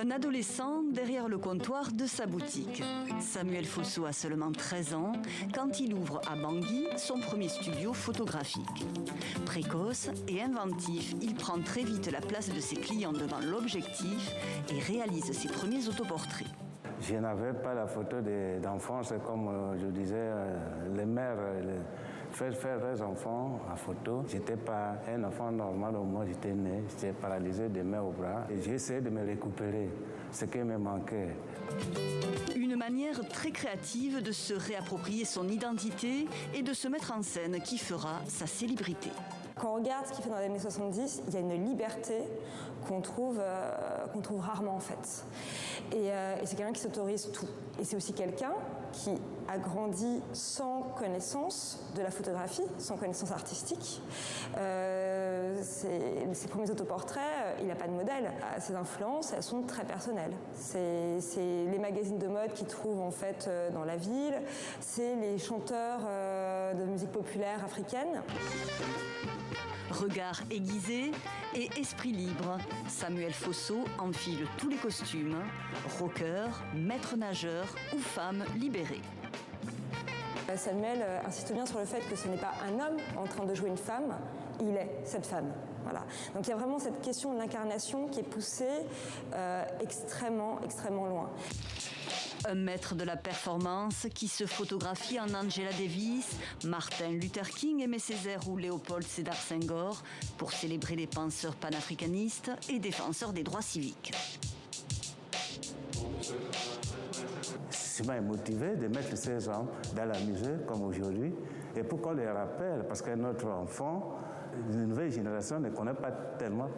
Un adolescent derrière le comptoir de sa boutique. Samuel Fosso a seulement 13 ans quand il ouvre à Bangui son premier studio photographique. Précoce et inventif, il prend très vite la place de ses clients devant l'objectif et réalise ses premiers autoportraits. Je n'avais pas la photo d'enfance, comme je disais, les mères faire leurs enfants en photo. Je n'étais pas un enfant normal au moment où j'étais né, j'étais paralysé des mains aux bras et j'ai essayé de me récupérer, ce qui me manquait. Une manière très créative de se réapproprier son identité et de se mettre en scène qui fera sa célébrité. Quand on regarde ce qu'il fait dans les années 70, il y a une liberté qu'on trouve rarement en fait. Et c'est quelqu'un qui s'autorise tout. Et c'est aussi quelqu'un qui a grandi sans connaissance de la photographie, sans connaissance artistique. Ses premiers autoportraits, il n'a pas de modèle. Ses influences, elles sont très personnelles. C'est les magazines de mode qu'il trouve en fait dans la ville. C'est les chanteurs de musique populaire africaine. Regard aiguisé et esprit libre, Samuel Fosso enfile tous les costumes, rocker, maître nageur ou femme libérée. Samuel insiste bien sur le fait que ce n'est pas un homme en train de jouer une femme, il est cette femme. Voilà. Donc il y a vraiment cette question de l'incarnation qui est poussée extrêmement loin. Un maître de la performance qui se photographie en Angela Davis, Martin Luther King, Aimé Césaire ou Léopold Sédar Senghor pour célébrer les penseurs panafricanistes et défenseurs des droits civiques. Ce m'a motivé de mettre ces hommes dans la musique comme aujourd'hui et pour qu'on les rappelle, parce que notre enfant, une nouvelle génération ne connaît pas tellement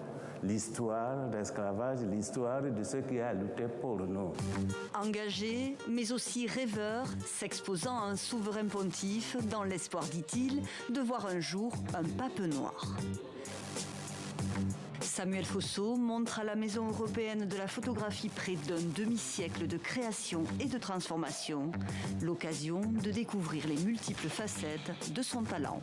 l'histoire de l'esclavage, l'histoire de ce qui a lutté pour nous. Engagé, mais aussi rêveur, s'exposant à un souverain pontife dans l'espoir, dit-il, de voir un jour un pape noir. Samuel Fosso montre à la Maison européenne de la photographie près d'un demi-siècle de création et de transformation, l'occasion de découvrir les multiples facettes de son talent.